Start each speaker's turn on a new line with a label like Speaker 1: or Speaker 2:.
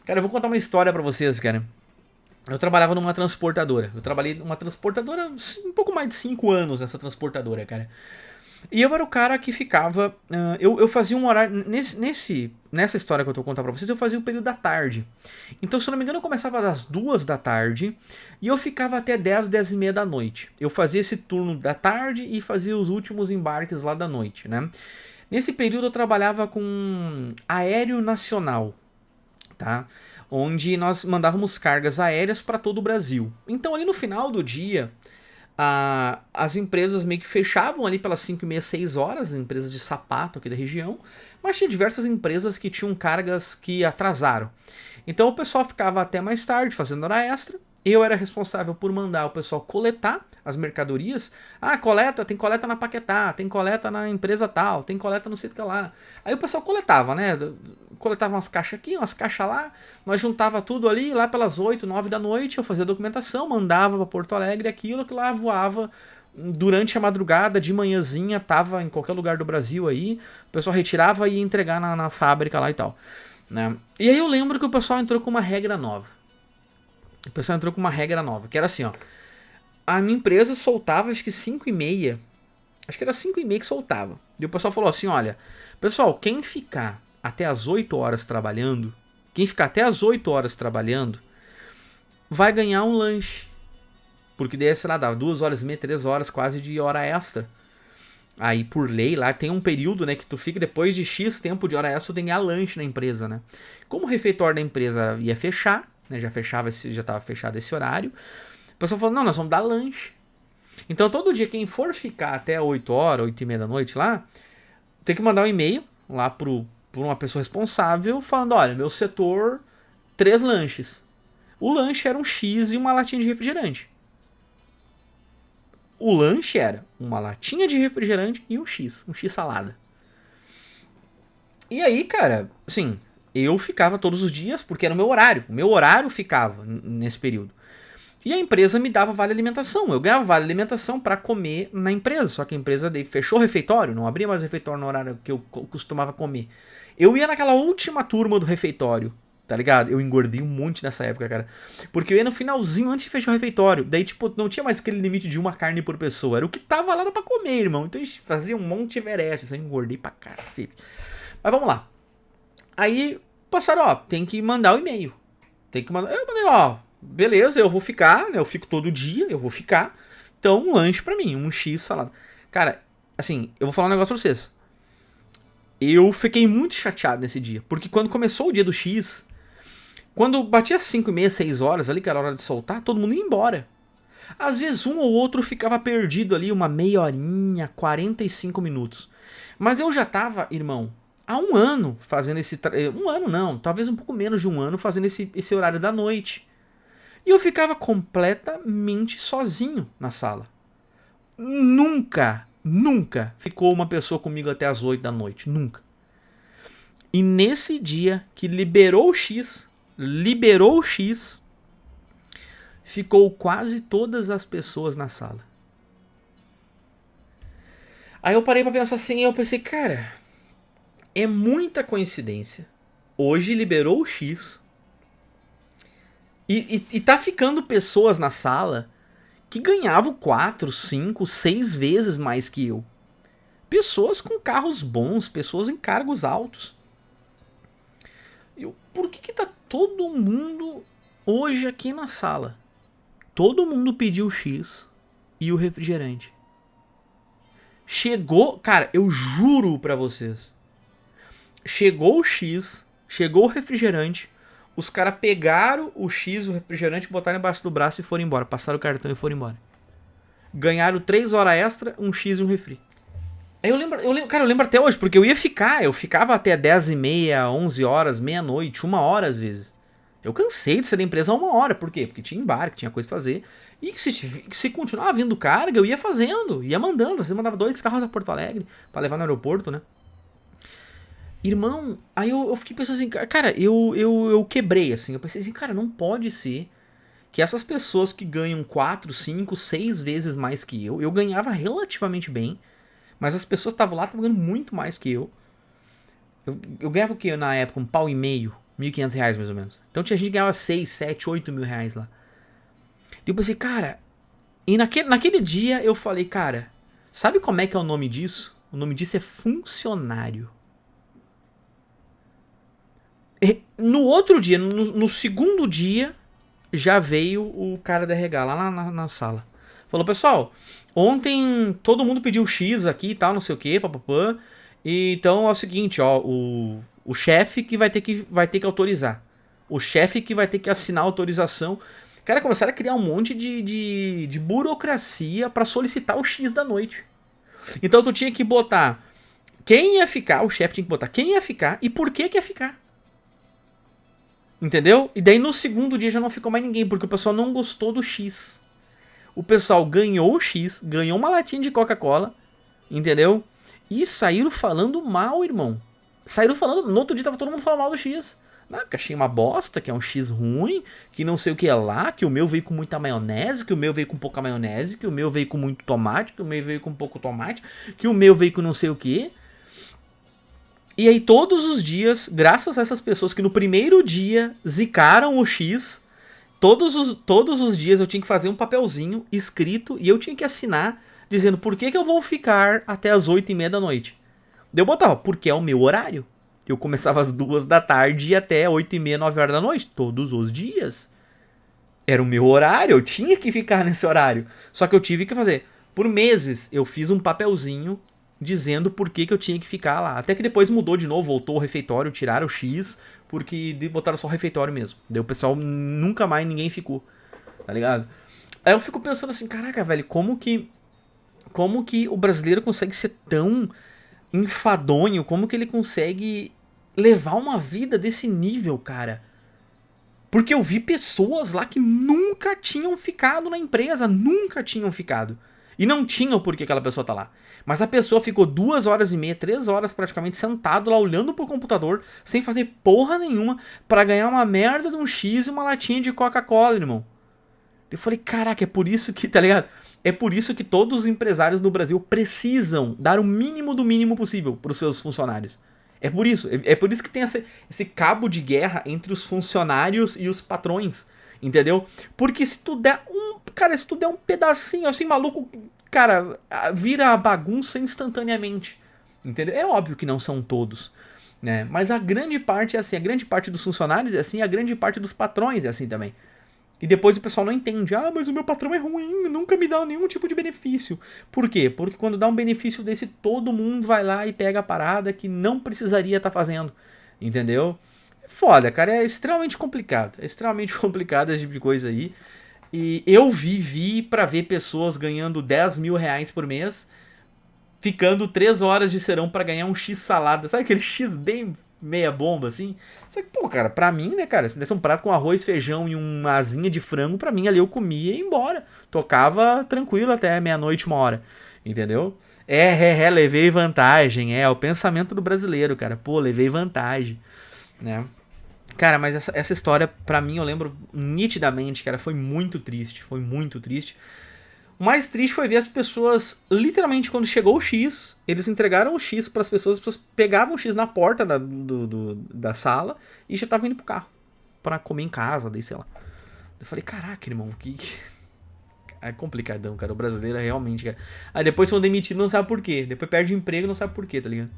Speaker 1: Cara, eu vou contar uma história pra vocês, cara. Eu trabalhava numa transportadora. Eu trabalhei numa transportadora um pouco mais de 5 anos nessa transportadora, cara. E eu era o cara que ficava. Eu fazia um horário. Nessa história que eu tô contando pra vocês, eu fazia o período da tarde. Então, se eu não me engano, eu começava às 2 da tarde e eu ficava até 10, 10 e meia da noite. Eu fazia esse turno da tarde e fazia os últimos embarques lá da noite, né? Nesse período eu trabalhava com aéreo nacional, tá? Onde nós mandávamos cargas aéreas para todo o Brasil. Então, ali no final do dia, as empresas meio que fechavam ali pelas 5 e meia, 6 horas, as empresas de sapato aqui da região, mas tinha diversas empresas que tinham cargas que atrasaram. Então o pessoal ficava até mais tarde fazendo hora extra. Eu era responsável por mandar o pessoal coletar as mercadorias. Ah, coleta, tem coleta na Paquetá, tem coleta na empresa tal, tem coleta não sei o que lá. Aí o pessoal coletava, né? Coletava umas caixas aqui, umas caixas lá, nós juntava tudo ali, lá pelas 8, 9 da noite, eu fazia a documentação, mandava para Porto Alegre aquilo que lá voava durante a madrugada, de manhãzinha, tava em qualquer lugar do Brasil aí, o pessoal retirava e ia entregar na fábrica lá e tal. Né? E aí eu lembro que o pessoal entrou com uma regra nova. O pessoal entrou com uma regra nova, que era assim, ó. A minha empresa soltava, acho que 5 e meia. Acho que era 5 e meia que soltava. E o pessoal falou assim, olha, pessoal, quem ficar até as 8 horas trabalhando, vai ganhar um lanche. Porque daí, sei lá, dava 2 horas e meia, 3 horas quase de hora extra. Aí, por lei, lá tem um período, né, que tu fica depois de X tempo de hora extra, tu tem que ganhar lanche na empresa, né? Como o refeitório da empresa ia fechar, né, já estava fechado esse horário, o pessoal falou, não, nós vamos dar lanche. Então, todo dia, quem for ficar até 8 horas, 8 e meia da noite lá, tem que mandar um e-mail lá por uma pessoa responsável, falando, olha, meu setor, 3 lanches. O lanche era um X e uma latinha de refrigerante. O lanche era uma latinha de refrigerante e um X salada. E aí, cara, assim, eu ficava todos os dias porque era o meu horário. O meu horário ficava nesse período. E a empresa me dava vale alimentação. Eu ganhava vale alimentação para comer na empresa. Só que a empresa fechou o refeitório, não abria mais o refeitório no horário que eu costumava comer. Eu ia naquela última turma do refeitório, tá ligado? Eu engordei um monte nessa época, cara. Porque eu ia no finalzinho antes de fechar o refeitório. Daí, tipo, não tinha mais aquele limite de uma carne por pessoa. Era o que tava lá pra comer, irmão. Então a gente fazia um monte de Everest. Assim, eu engordei pra cacete. Mas vamos lá. Aí passaram, ó, tem que mandar o e-mail. Tem que mandar. Eu mandei, ó, beleza, eu vou ficar, né? Eu fico todo dia, eu vou ficar. Então, um lanche pra mim, um X salada. Cara, assim, eu vou falar um negócio pra vocês. Eu fiquei muito chateado nesse dia. Porque quando começou o dia do X, quando batia 5 e meia, 6 horas ali, que era hora de soltar, todo mundo ia embora. Às vezes um ou outro ficava perdido ali uma meia horinha, 45 minutos. Mas eu já tava, irmão, há um ano fazendo esse... Um ano não, talvez um pouco menos de um ano fazendo esse horário da noite. E eu ficava completamente sozinho na sala. Nunca ficou uma pessoa comigo até as 8 da noite. Nunca. E nesse dia que liberou o X, ficou quase todas as pessoas na sala. Aí eu parei pra pensar assim, e eu pensei, cara, é muita coincidência. Hoje liberou o X. E tá ficando pessoas na sala que ganhavam 4, 5, 6 vezes mais que eu. Pessoas com carros bons, pessoas em cargos altos. Por que tá todo mundo hoje aqui na sala? Todo mundo pediu o X e o refrigerante. Chegou, cara, eu juro pra vocês. Chegou o X, chegou o refrigerante, os caras pegaram o X, o refrigerante, botaram embaixo do braço e foram embora. Passaram o cartão e foram embora. Ganharam 3 horas extra, um X e um refri. Aí eu lembro até hoje, porque eu ficava até 10 e meia, 11 horas, meia-noite, 1 hora às vezes. Eu cansei de ser da empresa a 1 hora, por quê? Porque tinha embarque, tinha coisa pra fazer. E que se continuava vindo carga, eu ia fazendo, ia mandando. Às vezes mandava 2 carros a Porto Alegre pra levar no aeroporto, né? Irmão, aí eu fiquei pensando assim, cara, eu quebrei, assim. Eu pensei assim, cara, não pode ser que essas pessoas que ganham 4, 5, 6 vezes mais que eu ganhava relativamente bem, mas as pessoas que estavam lá estavam ganhando muito mais que eu. Eu ganhava o que na época? Um pau e meio. R$ 1.500 mais ou menos. Então tinha gente que ganhava 6, 7, 8 mil reais lá. E eu pensei, cara... E naquele dia eu falei, cara... Sabe como é que é o nome disso? O nome disso é funcionário. E no outro dia, no segundo dia... Já veio o cara da RH lá na sala. Falou, pessoal, ontem todo mundo pediu X aqui e tal, não sei o que, papapã. E então é o seguinte, ó, o chefe que vai ter que autorizar. O chefe que vai ter que assinar a autorização. Cara, começaram a criar um monte de burocracia pra solicitar o X da noite. Então tu tinha que botar quem ia ficar, o chefe tinha que botar quem ia ficar e por que ia ficar. Entendeu? E daí no segundo dia já não ficou mais ninguém, porque o pessoal não gostou do X. O pessoal ganhou o X, ganhou uma latinha de Coca-Cola, entendeu? E saíram falando mal, irmão. Saíram falando. No outro dia tava todo mundo falando mal do X. Não, porque achei uma bosta, que é um X ruim, que não sei o que é lá, que o meu veio com muita maionese, que o meu veio com pouca maionese, que o meu veio com muito tomate, que o meu veio com pouco tomate, que o meu veio com não sei o que. E aí todos os dias, graças a essas pessoas que no primeiro dia zicaram o X, todos os dias eu tinha que fazer um papelzinho escrito e eu tinha que assinar dizendo por que eu vou ficar até as 8h30 da noite. Daí eu botava, porque é o meu horário. Eu começava às 2 da tarde e até 8h30, 9 horas da noite, todos os dias. Era o meu horário, eu tinha que ficar nesse horário. Só que eu tive que fazer. Por meses eu fiz um papelzinho dizendo por que eu tinha que ficar lá. Até que depois mudou de novo, voltou o refeitório, tiraram o X, porque botaram só o refeitório mesmo. Daí o pessoal nunca mais ninguém ficou, tá ligado? Aí eu fico pensando assim, caraca, velho, como que o brasileiro consegue ser tão enfadonho, como que ele consegue levar uma vida desse nível, cara? Porque eu vi pessoas lá que nunca tinham ficado na empresa, nunca tinham ficado. E não tinham por que aquela pessoa tá lá. Mas a pessoa ficou 2h30, 3 horas praticamente sentado lá olhando pro computador, sem fazer porra nenhuma, pra ganhar uma merda de um X e uma latinha de Coca-Cola, irmão. Eu falei, caraca, é por isso que, tá ligado? É por isso que todos os empresários no Brasil precisam dar o mínimo do mínimo possível pros seus funcionários. É por isso. É por isso que tem esse cabo de guerra entre os funcionários e os patrões. Entendeu? Porque se tu der um. Cara, se tu der um pedacinho assim, maluco, cara, vira bagunça instantaneamente. Entendeu? É óbvio que não são todos. Né? Mas a grande parte é assim. A grande parte dos funcionários é assim. A grande parte dos patrões é assim também. E depois o pessoal não entende. Ah, mas o meu patrão é ruim, nunca me dá nenhum tipo de benefício. Por quê? Porque quando dá um benefício desse, todo mundo vai lá e pega a parada que não precisaria estar fazendo. Entendeu? É foda, cara. É extremamente complicado. É extremamente complicado esse tipo de coisa aí. E eu vi pra ver pessoas ganhando 10 mil reais por mês, ficando 3 horas de serão pra ganhar um X salada. Sabe aquele X bem meia bomba, assim? Só que, pô, cara, pra mim, né, cara, se desse um prato com arroz, feijão e uma asinha de frango, pra mim ali eu comia e ia embora. Tocava tranquilo até meia-noite, 1h. Entendeu? Levei vantagem. É o pensamento do brasileiro, cara. Pô, levei vantagem, né? Cara, mas essa história, pra mim, eu lembro nitidamente, cara, foi muito triste. Foi muito triste. O mais triste foi ver as pessoas, literalmente, quando chegou o X, eles entregaram o X para as pessoas pegavam o X na porta da sala e já estavam indo pro carro para comer em casa, daí sei lá. Eu falei, caraca, irmão, que. É complicadão, cara. O brasileiro é realmente, cara. Aí depois são demitidos, não sabe por quê. Depois perde o emprego, não sabe por quê, tá ligado?